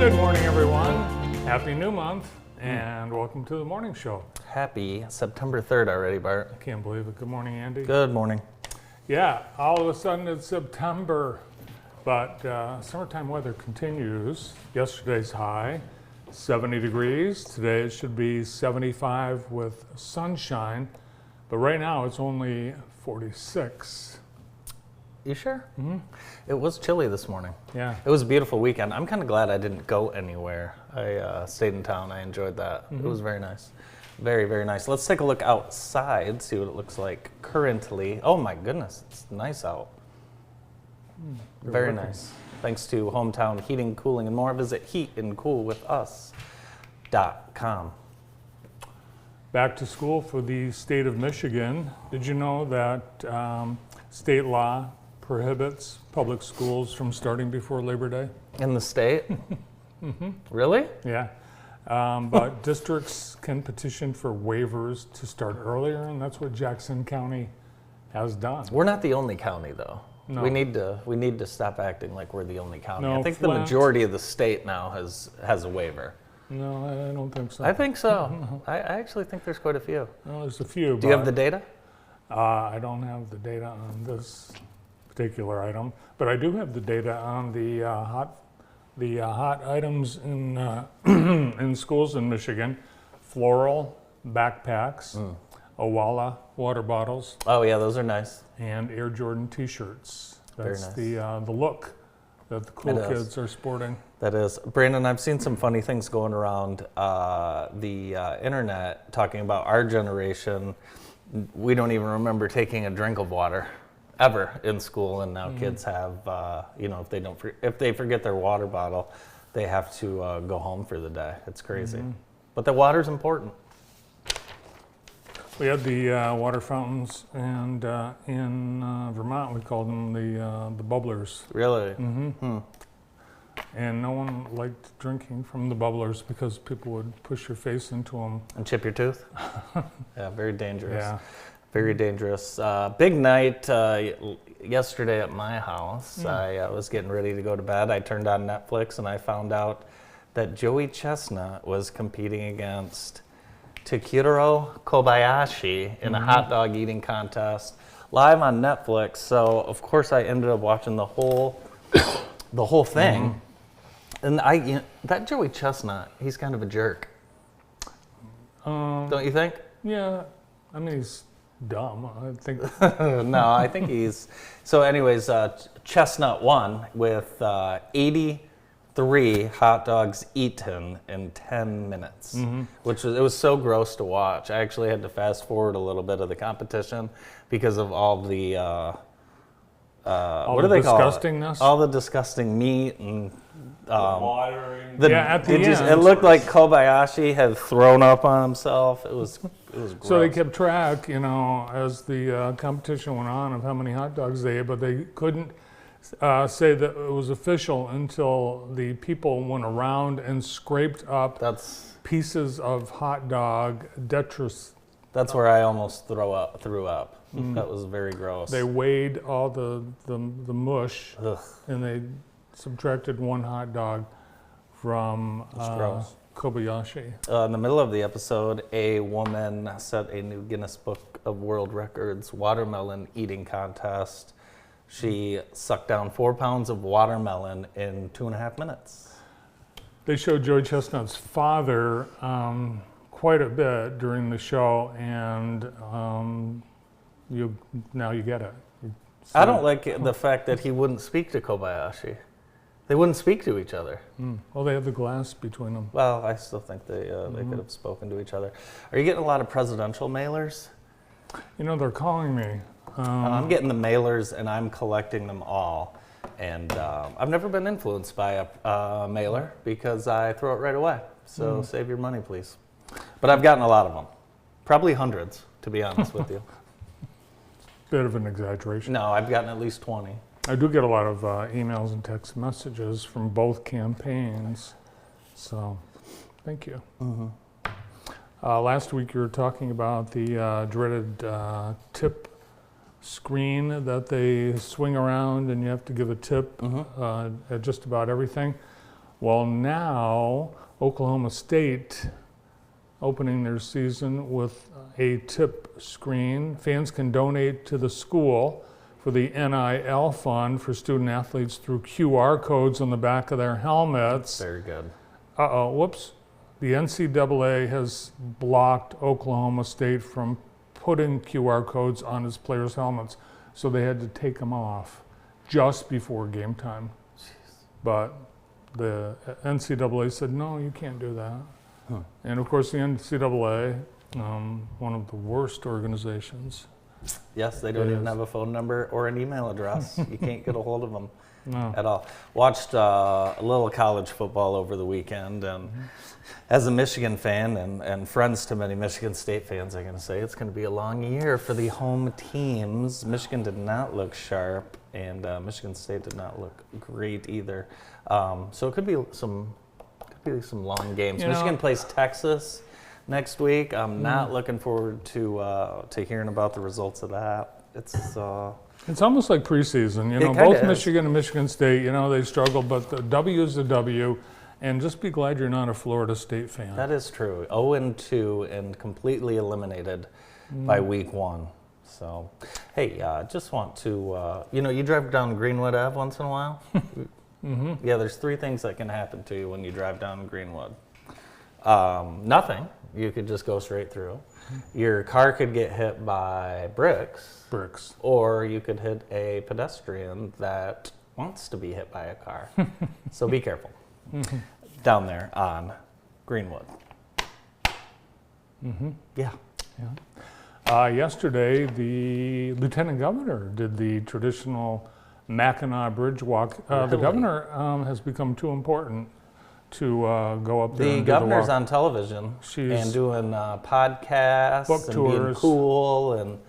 Good morning, everyone. Happy new month, and welcome to the morning show. Happy September 3rd already, Bart. I can't believe it. Good morning, Andy. Good morning. Yeah, all of a sudden it's September, but summertime weather continues. Yesterday's high, 70 degrees. Today it should be 75 with sunshine, but right now it's only 46. You sure? Mm-hmm. It was chilly this morning. Yeah. It was a beautiful weekend. I'm kind of glad I didn't go anywhere. I stayed in town. I enjoyed that. Mm-hmm. It was very nice. Very, very nice. Let's take a look outside, see what it looks like currently. Oh my goodness, it's nice out. Very nice. Thanks to Hometown Heating, Cooling, and More. Visit heatandcoolwithus.com. Back to school for the state of Michigan. Did you know that state law prohibits public schools from starting before Labor Day? In the state? Mm-hmm. Really? Yeah. But districts can petition for waivers to start earlier, and that's what Jackson County has done. We're not the only county, though. No. We need to stop acting like we're the only county. No, I think Flint. the majority of the state now has a waiver. No, I don't think so. I think so. I actually think there's quite a few. Well, there's a few. Do you have the data? I don't have the data on this particular item, but I do have the data on the hot items in in schools in Michigan: floral backpacks, Owala water bottles, Oh yeah, those are nice. and Air Jordan T-shirts. Very That's nice. the look that the cool It is. kids are sporting. That is. Brandon, I've seen some funny things going around the internet talking about our generation. We don't even remember taking a drink of water ever in school, and now kids have, if they forget their water bottle, they have to go home for the day. It's crazy. But the water's important. We had the water fountains, and in Vermont we called them the bubblers. Really? And no one liked drinking from the bubblers because people would push your face into them. And chip your tooth? Yeah, very dangerous. Yeah. Very dangerous. Big night yesterday at my house. I was getting ready to go to bed. I turned on Netflix and I found out that Joey Chestnut was competing against Takehiro Kobayashi in a hot dog eating contest live on Netflix. So of course I ended up watching the whole thing. And that Joey Chestnut, he's kind of a jerk. Don't you think? Yeah, I mean, he's dumb. I think. No, I think he's... So anyways, Chestnut won with 83 hot dogs eaten in 10 minutes, which was so gross to watch. I actually had to fast forward a little bit of the competition because of all the... what do they call it? Disgustingness? All the disgusting meat and... Watering. At the end. It looked like Kobayashi had thrown up on himself. It was gross. So they kept track, as the competition went on of how many hot dogs they ate, but they couldn't say that it was official until the people went around and scraped up pieces of hot dog detritus. That's where I almost threw up. That was very gross. They weighed all the mush, Ugh. and they subtracted one hot dog from gross. Kobayashi. In the middle of the episode, a woman set a new Guinness Book of World Records watermelon eating contest. She sucked down 4 pounds of watermelon in 2.5 minutes. They showed Joey Chestnut's father quite a bit during the show, and now you get it. I don't like the fact that he wouldn't speak to Kobayashi. They wouldn't speak to each other. Well, they have the glass between them. Well, I still think they could have spoken to each other. Are you getting a lot of presidential mailers? They're calling me. I'm getting the mailers, and I'm collecting them all. And I've never been influenced by a mailer because I throw it right away. So save your money, please. But I've gotten a lot of them. Probably hundreds, to be honest with you. Bit of an exaggeration. No, I've gotten at least 20. I do get a lot of emails and text messages from both campaigns. So, thank you. Last week you were talking about the dreaded tip screen that they swing around and you have to give a tip at just about everything. Well, now Oklahoma State opening their season with a tip screen. Fans can donate to the school for the NIL fund for student athletes through QR codes on the back of their helmets. Very good. Whoops. The NCAA has blocked Oklahoma State from putting QR codes on its players' helmets, so they had to take them off just before game time. But the NCAA said, no, you can't do that. And of course, the NCAA, one of the worst organizations. Yes, they don't even have a phone number or an email address. You can't get a hold of them No. at all. Watched a little college football over the weekend, and as a Michigan fan and friends to many Michigan State fans, I'm going to say it's going to be a long year for the home teams. Michigan did not look sharp, and Michigan State did not look great either. So it could be some long games. You know, Michigan plays Texas next week. I'm not looking forward to hearing about the results of that. It's almost like preseason. You know, kinda both is. Michigan and Michigan State, you know, they struggled, but the W is a W. And just be glad you're not a Florida State fan. That is true. 0-2 and completely eliminated by week 1. So, hey, just want to, you drive down Greenwood Ave once in a while? Yeah, there's 3 things that can happen to you when you drive down Greenwood. Nothing. You could just go straight through. Your car could get hit by bricks. Or you could hit a pedestrian that wants to be hit by a car. So be careful. Down there on Greenwood. Yeah. Yesterday, the lieutenant governor did the traditional Mackinac Bridge walk. The Really? governor has become too important to go up there The and governor's do the walk. on television She's and doing podcasts book and being tours. cool and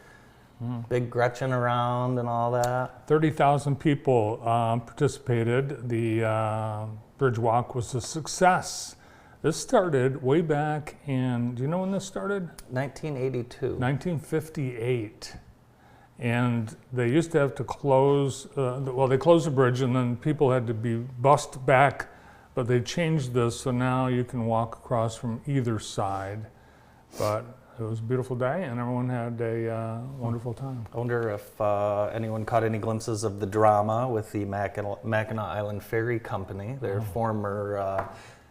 big Gretchen around and all that. 30,000 people participated. The bridge walk was a success. This started way back in, do you know when this started? 1982. 1958. And they used to have to close, they closed the bridge and then people had to be bussed back, but they changed this so now you can walk across from either side. But it was a beautiful day and everyone had a wonderful time. I wonder if anyone caught any glimpses of the drama with the Mackinac Island Ferry Company. Their former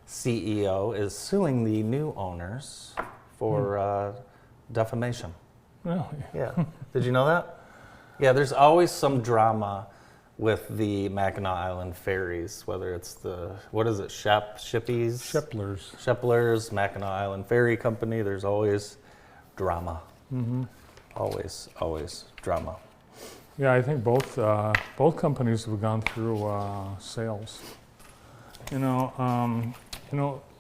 CEO is suing the new owners for defamation. Really? Yeah. Did you know that? Yeah, there's always some drama with the Mackinac Island ferries, whether it's Shippies? Sheplers, Mackinac Island Ferry Company. There's always drama. Always drama. Yeah, I think both companies have gone through sales.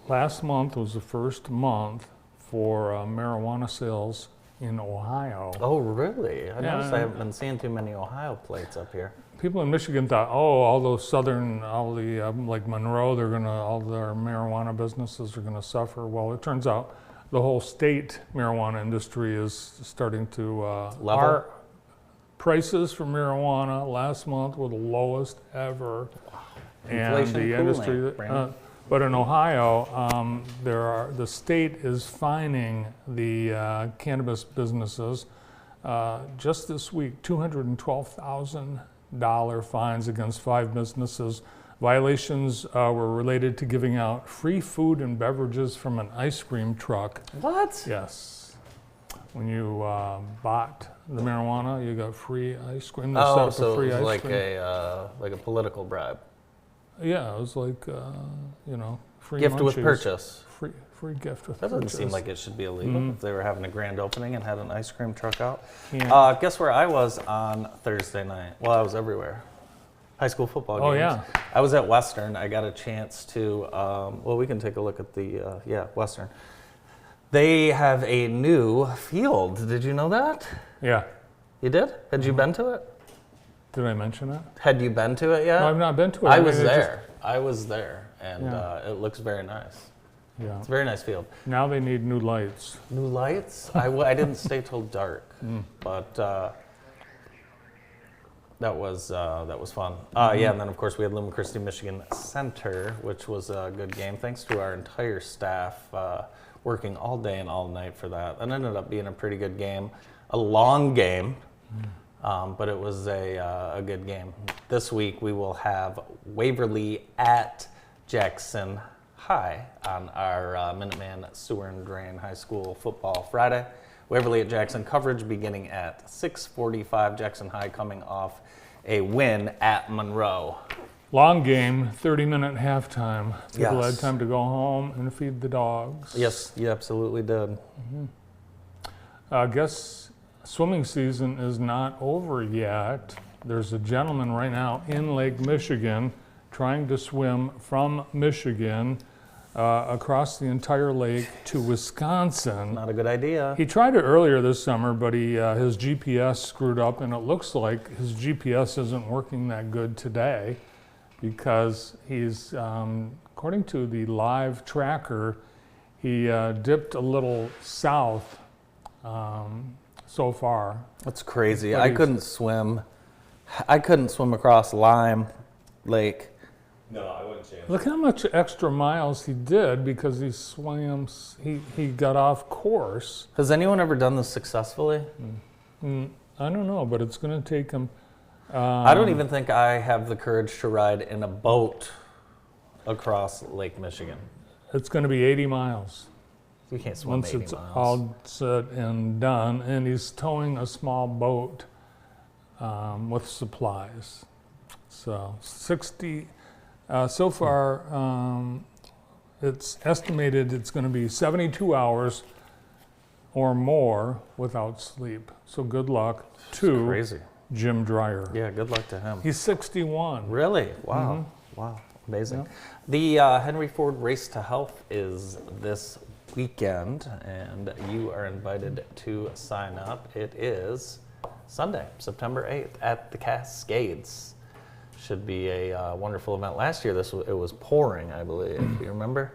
Last month was the first month for marijuana sales in Ohio. Oh, really? I noticed I Yeah. haven't been seeing too many Ohio plates up here. People in Michigan thought, all those like Monroe, all their marijuana businesses are gonna suffer. Well, it turns out the whole state marijuana industry is starting to Level? Our prices for marijuana last month were the lowest ever. And Inflation the cooling, industry, Brandon. but in Ohio, the state is fining the cannabis businesses just this week, $212,000 fines against 5 businesses. Violations were related to giving out free food and beverages from an ice cream truck. What? Yes. When you bought the marijuana, you got free ice cream. They set Oh, up a so free it was ice like cream. a political bribe. Yeah, it was like, free Gift with munchies. purchase. Free gift with That doesn't purchase. seem like it should be illegal if they were having a grand opening and had an ice cream truck out. Yeah. Guess where I was on Thursday night? Well, I was everywhere. High school football games. Oh, yeah. I was at Western. I got a chance to, we can take a look at the, Western. They have a new field. Did you know that? Yeah. You did? Had you been to it? Did I mention that? Had you been to it yet? No, I've not been to it. I mean, was it just- there. I was there, and Yeah. it looks very nice. yeah. It's a very nice field. Now they need new lights. New lights? I didn't stay till dark, but That was fun. Yeah, and then of course we had Luma Christi Michigan Center, which was a good game. Thanks to our entire staff working all day and all night for that. It ended up being a pretty good game, a long game, but it was a good game. This week we will have Waverly at Jackson High on our Minuteman Sewer and Drain High School Football Friday. Waverly at Jackson coverage beginning at 6:45. Jackson High coming off a win at Monroe. Long game, 30-minute halftime. People Yes. had time to go home and feed the dogs. Yes, you absolutely did. I guess swimming season is not over yet. There's a gentleman right now in Lake Michigan trying to swim from Michigan across the entire lake to Wisconsin. Not a good idea. He tried it earlier this summer, but his GPS screwed up, and it looks like his GPS isn't working that good today because he's, according to the live tracker, he dipped a little south so far. That's crazy. But I he's- couldn't swim. I couldn't swim across Lime Lake. No, I wouldn't chance. Look how much extra miles he did because he swam, he got off course. Has anyone ever done this successfully? I don't know, but it's going to take him. I don't even think I have the courage to ride in a boat across Lake Michigan. It's going to be 80 miles. You can't swim Once 80 it's miles. all said and done, and he's towing a small boat with supplies. So 60, so far it's estimated it's going to be 72 hours or more without sleep. So good luck to Crazy. Jim Dreyer. Yeah, good luck to him. He's 61. Really? Wow. Wow. Amazing. The Henry Ford Race to Health is this weekend, and you are invited to sign up. It is Sunday, September 8th at the Cascades. Should be a wonderful event. Last year, it was pouring, I believe. You remember?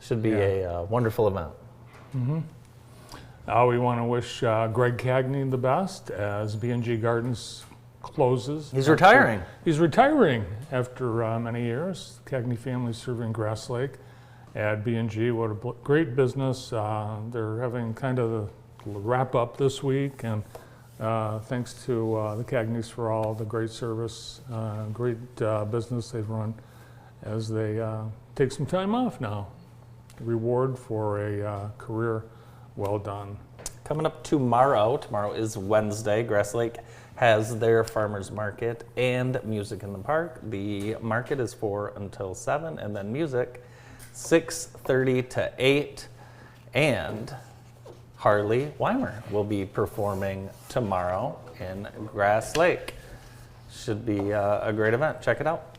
Should be a wonderful event. We want to wish Greg Cagney the best as B&G Gardens closes. He's retiring. He's retiring after many years. Cagney family serving Grass Lake at B&G. What a great business. They're having kind of the wrap up this week, and thanks to the Cagneys for all the great service, great business they've run as they take some time off now. Reward for a career well done. Coming up tomorrow is Wednesday. Grass Lake has their farmers market and music in the park. The market is 4 until 7, and then music 6:30 to 8. And Harley Weimer will be performing tomorrow in Grass Lake. Should be a great event. Check it out.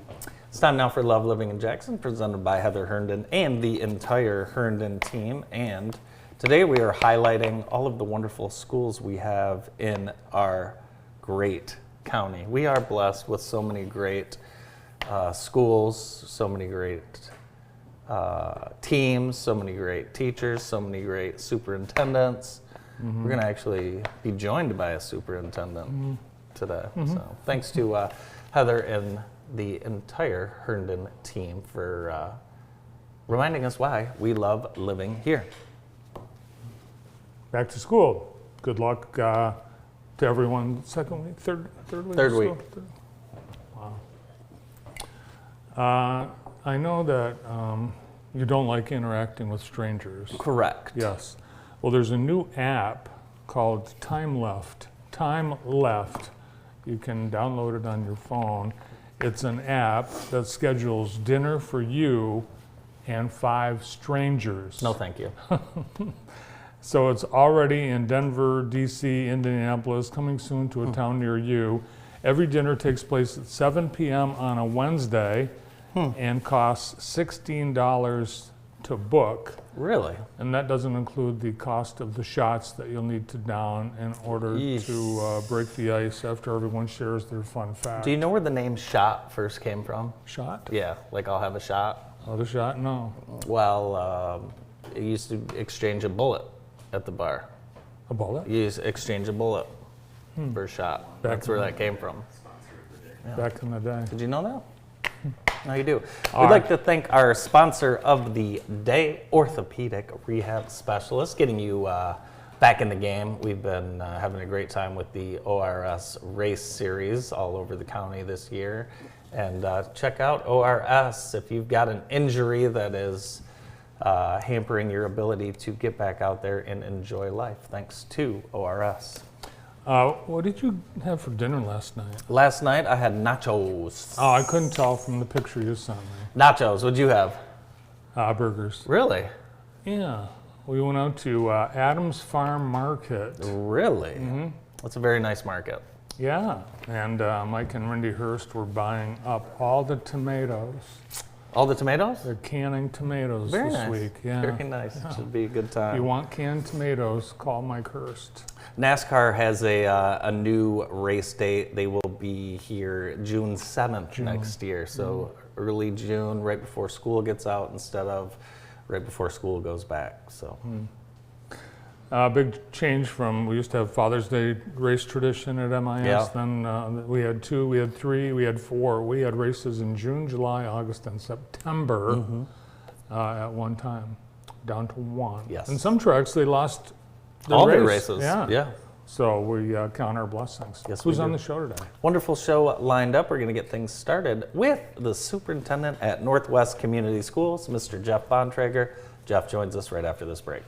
It's time now for Love Living in Jackson, presented by Heather Herndon and the entire Herndon team. And today we are highlighting all of the wonderful schools we have in our great county. We are blessed with so many great schools, so many great teams, so many great teachers, so many great superintendents. We're going to actually be joined by a superintendent today. So thanks to Heather and the entire Herndon team for reminding us why we love living here. Back to school. Good luck to everyone. Second week, third week. Third of week. school? Wow. I know that you don't like interacting with strangers. Correct. Yes. Well, there's a new app called Time Left. Time Left. You can download it on your phone. It's an app that schedules dinner for you and 5 strangers. No, thank you. So it's already in Denver, DC, Indianapolis, coming soon to a town near you. Every dinner takes place at 7 p.m. on a Wednesday and costs $16 to book. Really? And that doesn't include the cost of the shots that you'll need to down in order Yeesh. to break the ice after everyone shares their fun fact. Do you know where the name Shot first came from? Shot? Yeah, like I'll have a shot. Oh, the shot? No. Well, you used to exchange a bullet at the bar. A bullet? You used to exchange a bullet. for a shot. Back That's where in that came from. back in the day. Did you know that? No, you do. All We'd right. like to thank our sponsor of the day, Orthopedic Rehab Specialist, getting you back in the game. We've been having a great time with the ORS race series all over the county this year. And check out ORS if you've got an injury that is hampering your ability to get back out there and enjoy life. Thanks to ORS. What did you have for dinner last night? Last night I had nachos. Oh, I couldn't tell from the picture you sent me. Nachos, what'd you have? Burgers. Really? Yeah. We went out to Adams Farm Market. Really? That's a very nice market. Yeah. And Mike and Randy Hurst were buying up all the tomatoes. All the tomatoes? They're canning tomatoes Very this nice. week. Yeah. Very nice. Should be a good If time. you want canned tomatoes, call Mike Hurst. NASCAR has a new race date. They will be here June 7th next year. So early June, right before school gets out instead of right before school goes back. So Big change from, we used to have Father's Day race tradition at MIS. Yeah. Then we had 2, we had 3, we had 4. We had races in June, July, August, and September at one time, down to 1. Yes. And some tracks, they lost the all race. their races. Yeah. So we count our blessings. Yes, we Who's on do. the show today? Wonderful show lined up. We're going to get things started with the superintendent at Northwest Community Schools, Mr. Jeff Bontrager. Jeff joins us right after this break.